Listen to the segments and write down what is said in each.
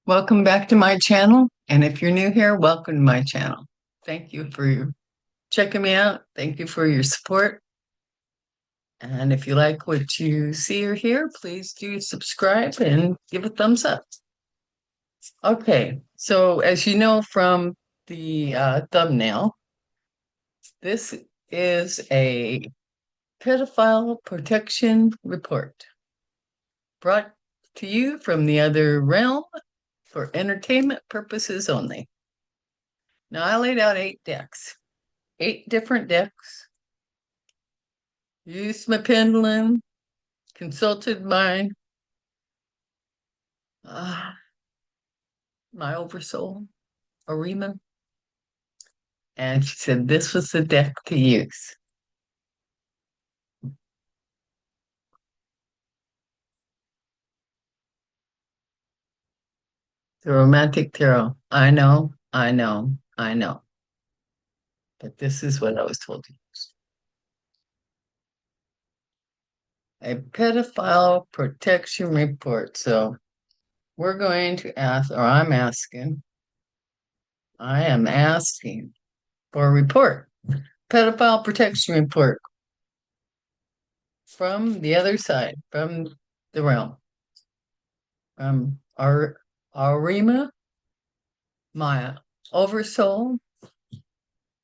Welcome back to my channel. And if you're new here, welcome to my channel. Thank you for checking me out. Thank you for your support. And if you like what you see or hear, please do subscribe and give a thumbs up. Okay, so as you know from the thumbnail, this is a pedophile protection report brought to you from the other realm for entertainment purposes only. Now, I laid out 8 different decks, used my pendulum, consulted uh, my oversoul, Arima, and she said this was the deck to use. The romantic tarot. I know, I know, I know. But this is what I was told to use. A pedophile protection report. So we're going to ask, or I am asking for a report. Pedophile protection report from the other side, from the realm. Our Arima, my oversoul,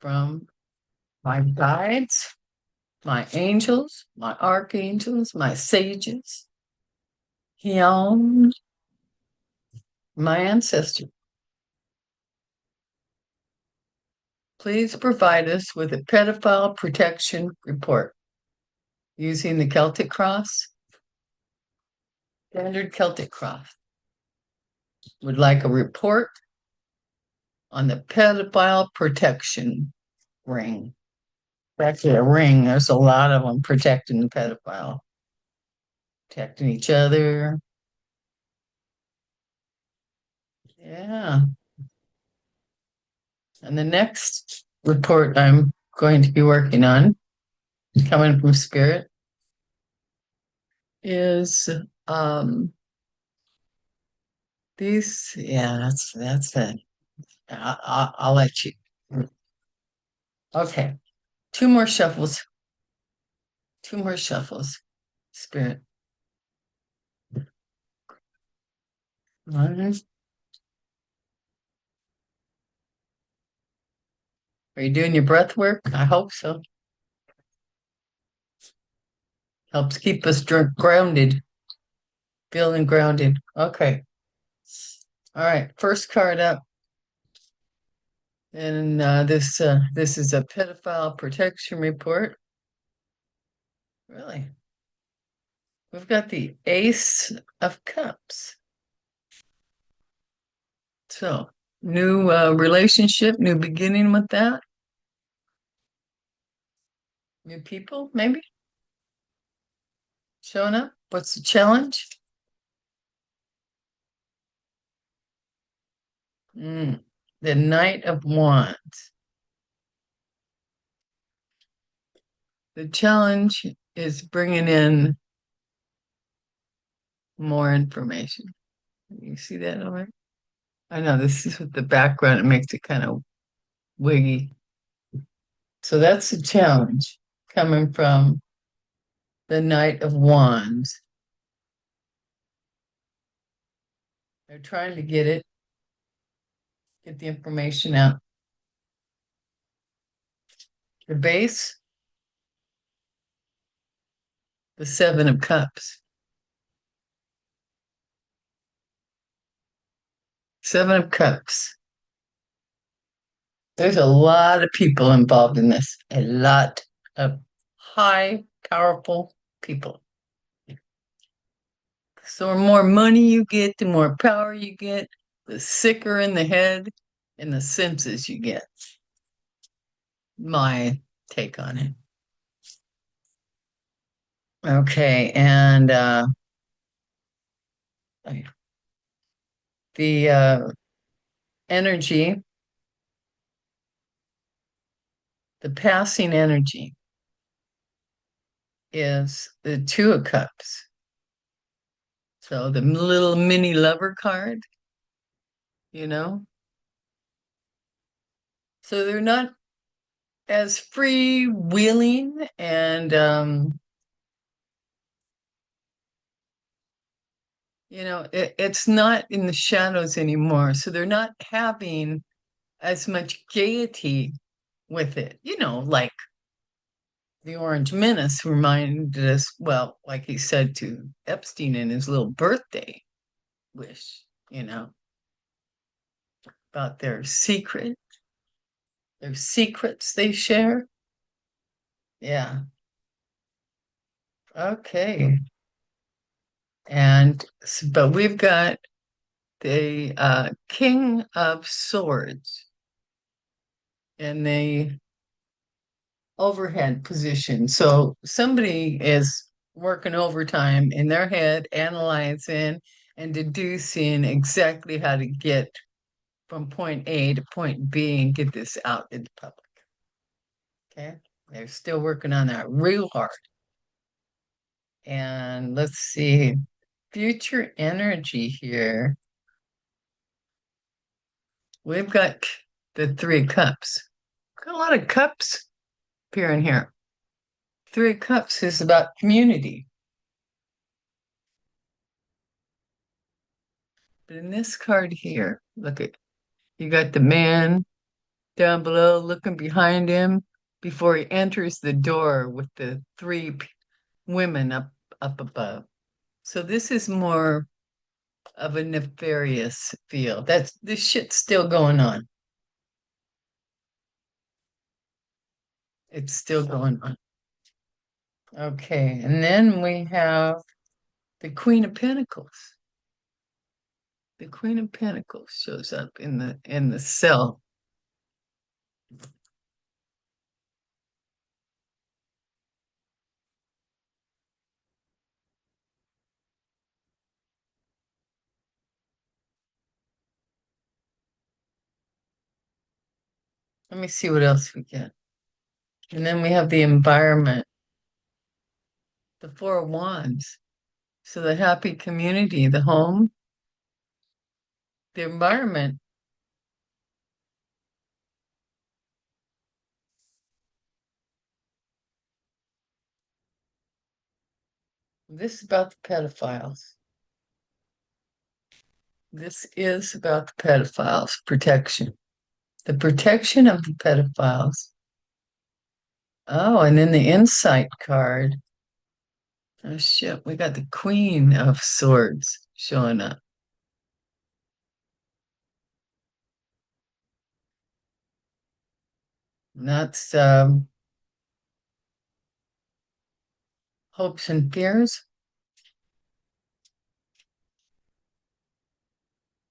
from my guides, my angels, my archangels, my sages, Hyon, my ancestors. Please provide us with a pedophile protection report using the Celtic cross, standard Celtic cross. Would like a report on the pedophile protection ring. Actually, a ring, there's a lot of them protecting the pedophile, protecting each other. Yeah. And the next report I'm going to be working on, coming from Spirit, is these. Yeah, that's it. I'll let you. Okay, two more shuffles. Two more shuffles. Spirit. Are you doing your breath work? I hope so. Helps keep us grounded, feeling grounded. Okay. All right. First card up. And this is a pedophile protection report. Really? We've got the Ace of Cups. So, new relationship, new beginning with that. New people, maybe showing up. What's the challenge? The Knight of Wands. The challenge is bringing in more information. You see that over? I know this is with the background. It makes it kind of wiggy. So that's the challenge coming from the Knight of Wands. They're trying to get the information out. The base, the Seven of Cups. Seven of Cups. There's a lot of people involved in this, a lot of high, powerful people. So the more money you get, the more power you get, the sicker in the head and the senses you get. My take on it. Okay, and the energy, the passing energy is the Two of Cups. So the little mini lover card you know? So they're not as freewheeling and it's not in the shadows anymore. So they're not having as much gaiety with it. Like the Orange Menace reminded us, well, like he said to Epstein in his little birthday wish, about their secrets they share. Yeah. Okay. But we've got the King of Swords in the overhead position. So somebody is working overtime in their head, analyzing and deducing exactly how to get from point A to point B and get this out in the public. Okay. They're still working on that real hard. And let's see, future energy here. We've got the Three of Cups. Got a lot of cups appearing here. Three of Cups is about community. But in this card here, look at you got the man down below looking behind him before he enters the door with the women up above. So this is more of a nefarious feel. This shit's still going on. It's still going on. Okay, and then we have the Queen of Pentacles. The Queen of Pentacles shows up in the cell. Let me see what else we get. And then we have the environment, the Four of Wands. So the happy community, the home, the environment. This is about the pedophiles. This is about the pedophiles, protection. The protection of the pedophiles. Oh, and then the insight card. Oh shit, we got the Queen of Swords showing up. And that's hopes and fears.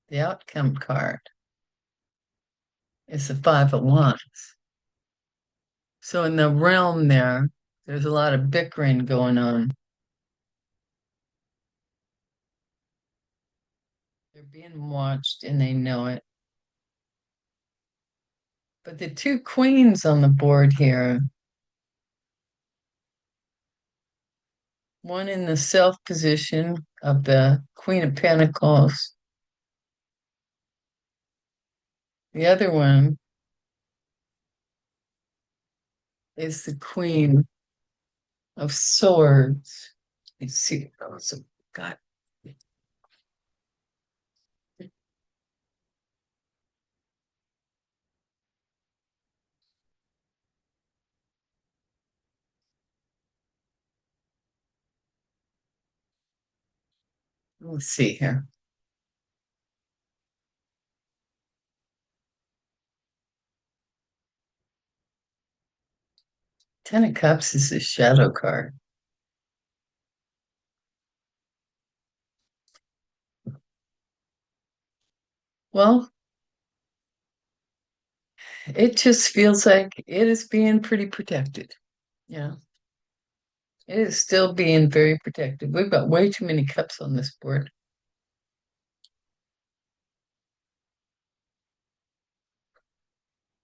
The outcome card is the Five of Wands. So in the realm there's a lot of bickering going on. They're being watched and they know it. But the two queens on the board here, one in the self position of the Queen of Pentacles, the other one is the Queen of Swords. Let's see. Oh, so God. Let's see here. Ten of Cups is a shadow card. Well, it just feels like it is being pretty protected. Yeah. It is still being very protected. We've got way too many cups on this board.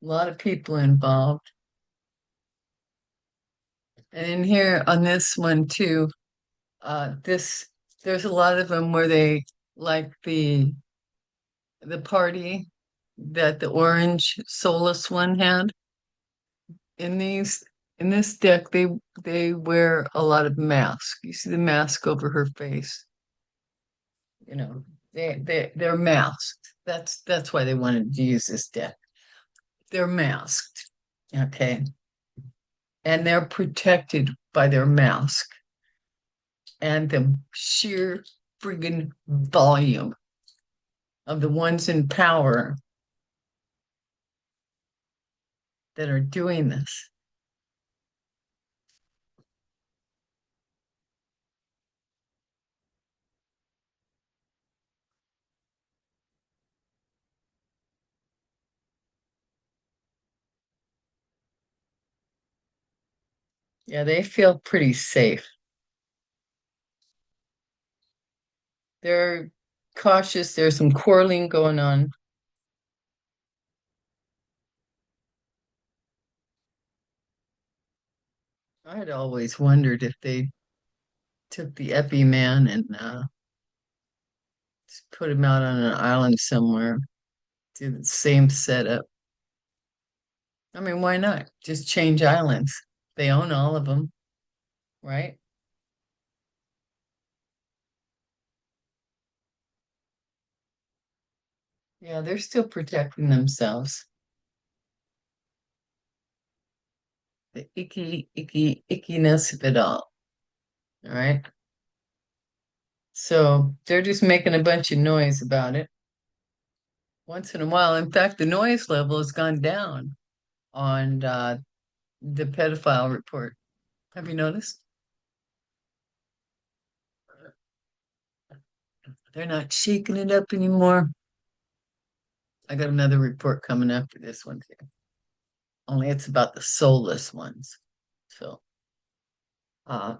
A lot of people involved. And in here on this one too, there's a lot of them where they like the the party that the orange soulless one had. In these in this deck, they wear a lot of mask. You see the mask over her face. You know, they're masked. That's why they wanted to use this deck. They're masked. Okay. And they're protected by their mask and the sheer friggin' volume of the ones in power that are doing this. Yeah, they feel pretty safe. They're cautious. There's some quarreling going on. I had always wondered if they took the Epi man and just put him out on an island somewhere, do the same setup. I mean, why not? Just change islands. They own all of them, right? Yeah, they're still protecting themselves. The ickiness of it all right? So they're just making a bunch of noise about it once in a while. In fact, the noise level has gone down on the pedophile report. Have you noticed? They're not shaking it up anymore. I got another report coming after this one too. Only it's about the soulless ones. So, uh,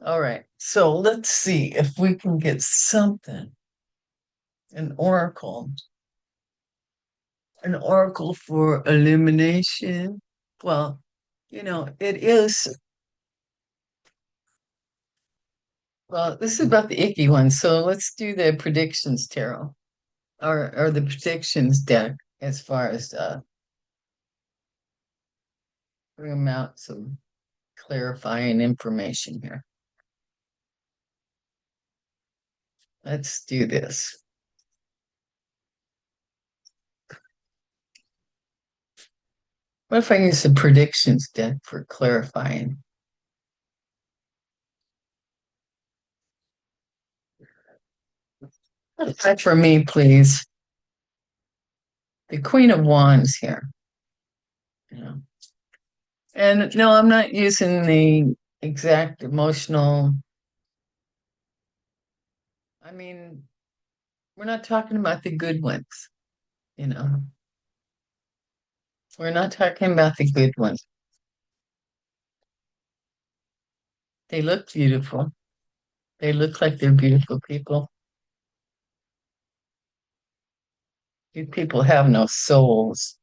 all right. So let's see if we can get something, an oracle, an oracle for illumination. Well, it is. Well, this is about the icky one. So let's do the predictions tarot or the predictions deck as far as bring them out some clarifying information here. Let's do this. What if I use the predictions deck for clarifying? Try for me, please. The Queen of Wands here. You know. And no, I'm not using the exact emotional. I mean, we're not talking about the good ones, you know. We're not talking about the good ones. They look beautiful. They look like they're beautiful people. These people have no souls.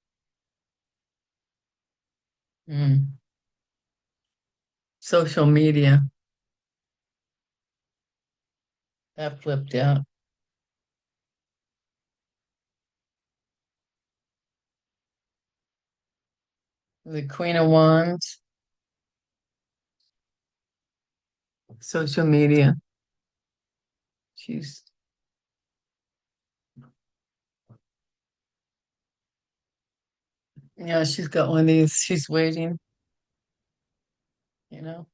Mm. Social media, that flipped out. The Queen of Wands, social media. She's, she's got one of these. She's waiting, you know.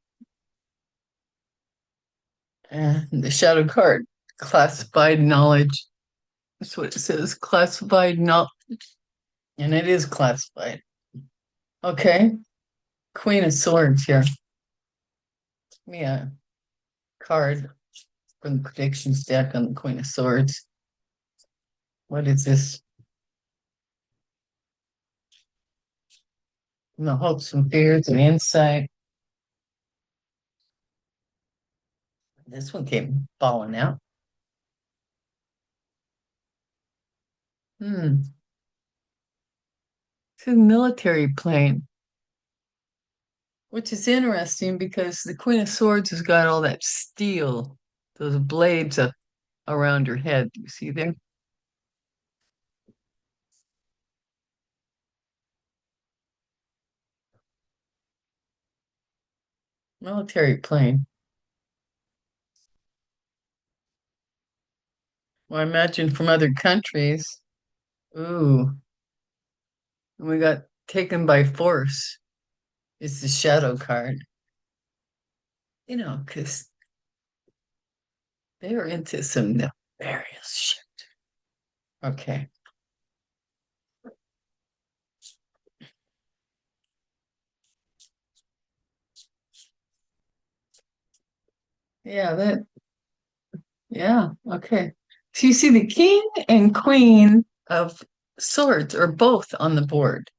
And the shadow card, classified knowledge. That's what it says, classified knowledge. And it is classified. Okay. Queen of Swords here. Give me a card from the predictions deck on the Queen of Swords. What is this? The hopes and fears and insight. This one came falling out. Hmm. It's a military plane, which is interesting because the Queen of Swords has got all that steel, those blades up around her head. You see there? Military plane. Well, I imagine from other countries. Ooh, and we got taken by force. It's the shadow card, because they were into some nefarious shit. Okay. Yeah, yeah, okay. So you see the king and queen of swords are both on the board,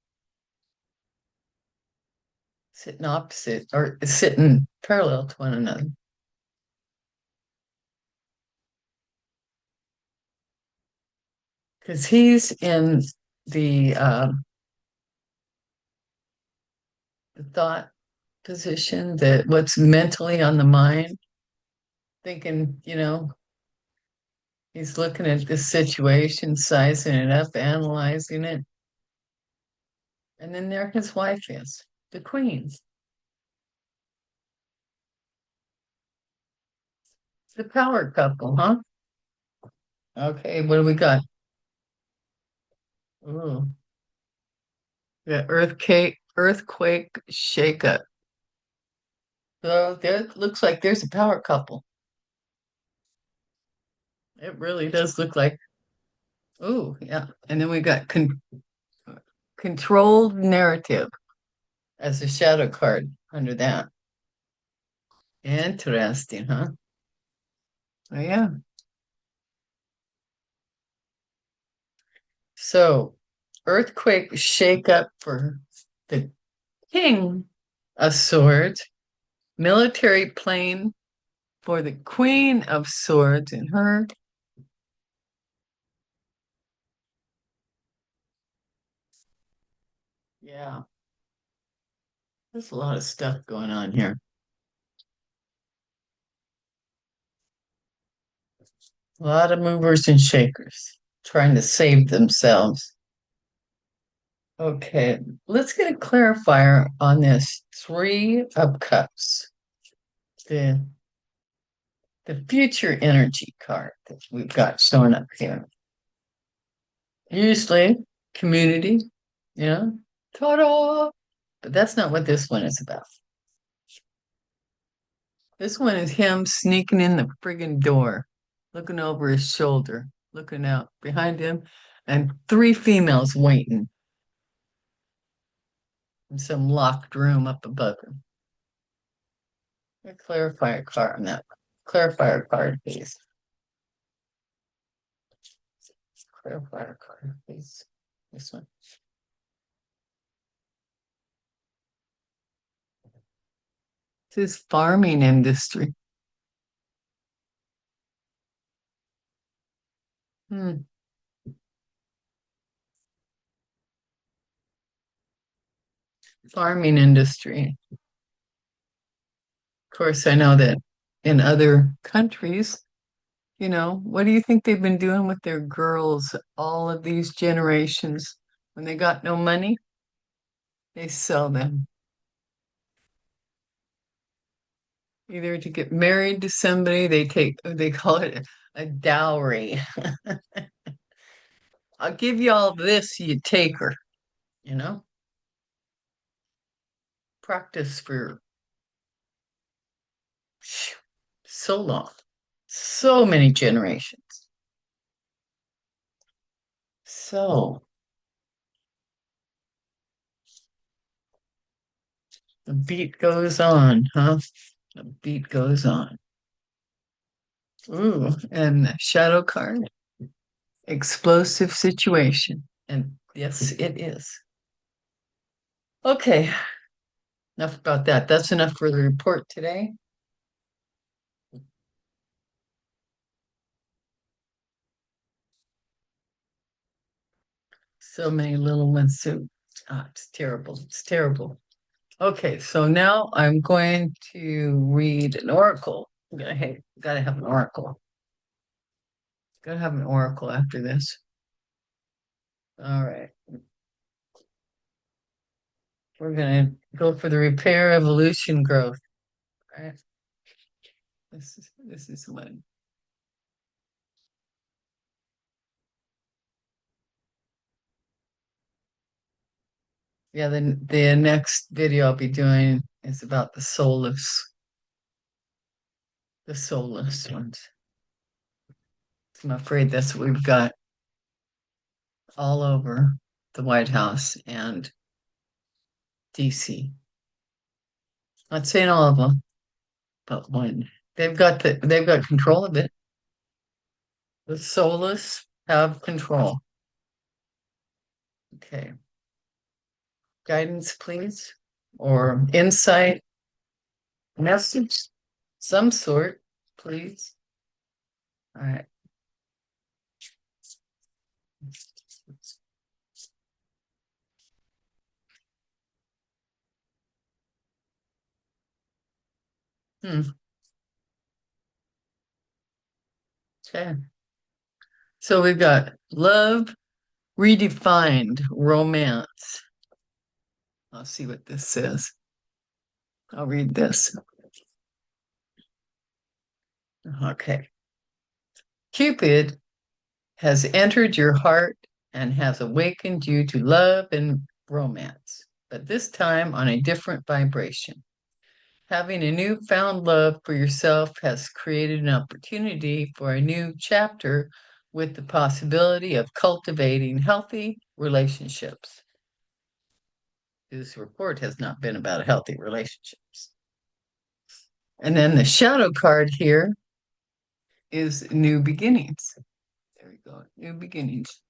sitting opposite or sitting parallel to one another. Because he's in the the thought position, that what's mentally on the mind, thinking, he's looking at this situation, sizing it up, analyzing it. And then there his wife is, the queen, the power couple, huh? Okay, what do we got? Ooh, the earthquake shakeup. So there looks like there's a power couple. It really does look like. Ooh, yeah. And then we got controlled narrative as a shadow card under that. Interesting, huh? Oh, yeah. So, earthquake shakeup for the king of swords, military plane for the queen of swords and her. Yeah, there's a lot of stuff going on here. A lot of movers and shakers trying to save themselves. Okay, let's get a clarifier on this three of cups, the the future energy card that we've got showing up here. Usually community, yeah, ta-da! But that's not what this one is about. This one is him sneaking in the friggin' door, looking over his shoulder, looking out behind him, and three females waiting in some locked room up above him. A clarifier card on that. Clarifier card, please. Clarifier card, please. This one. This is farming industry. Hmm. Farming industry. Of course, I know that in other countries, what do you think they've been doing with their girls all of these generations? When they got no money, they sell them either to get married to somebody, they call it a dowry. I'll give you all this, you take her, you know? Practice for so long, so many generations. So the beat goes on, huh? The beat goes on. Ooh, and the shadow card, explosive situation. And yes, it is. Okay, enough about that. That's enough for the report today. So many little ones. So, it's terrible. It's terrible. Okay, so now I'm going to read an oracle. Gotta have an oracle. Gotta have an oracle after this. All right. We're gonna go for the repair, evolution, growth. All right. This is one. Yeah, the next video I'll be doing is about the soulless ones. I'm afraid that's what we've got all over the White House and DC. Not saying all of them, but one. They've got control of it. The soulless have control. Okay. Guidance, please, or insight, message, some sort, please. All right. Hmm. Okay. So we've got love redefined, romance. I'll see what this says. I'll read this. Okay. Cupid has entered your heart and has awakened you to love and romance, but this time on a different vibration. Having a newfound love for yourself has created an opportunity for a new chapter with the possibility of cultivating healthy relationships. This report has not been about healthy relationships. And then the shadow card here is new beginnings. There we go, new beginnings.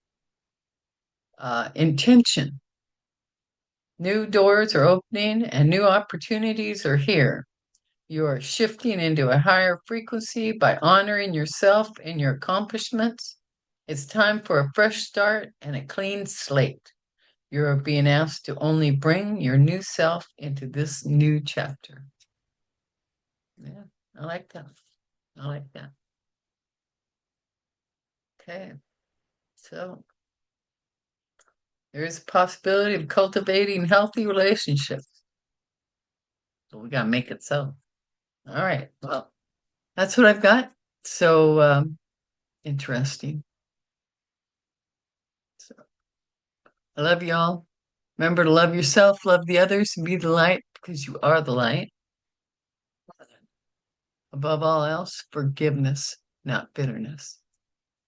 Intention. New doors are opening and new opportunities are here. You are shifting into a higher frequency by honoring yourself and your accomplishments. It's time for a fresh start and a clean slate. You're being asked to only bring your new self into this new chapter. Yeah, I like that. I like that. Okay, so there's a possibility of cultivating healthy relationships. So we gotta make it so. All right, well, that's what I've got. So interesting. So I love y'all. Remember to love yourself, love the others, and be the light because you are the light. Above all else, forgiveness, not bitterness.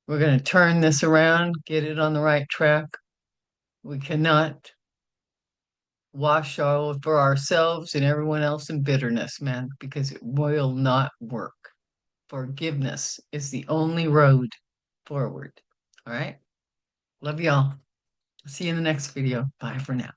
We're going to turn this around, get it on the right track. We cannot wash over ourselves and everyone else in bitterness, man, because it will not work. Forgiveness is the only road forward. All right. Love y'all. See you in the next video. Bye for now.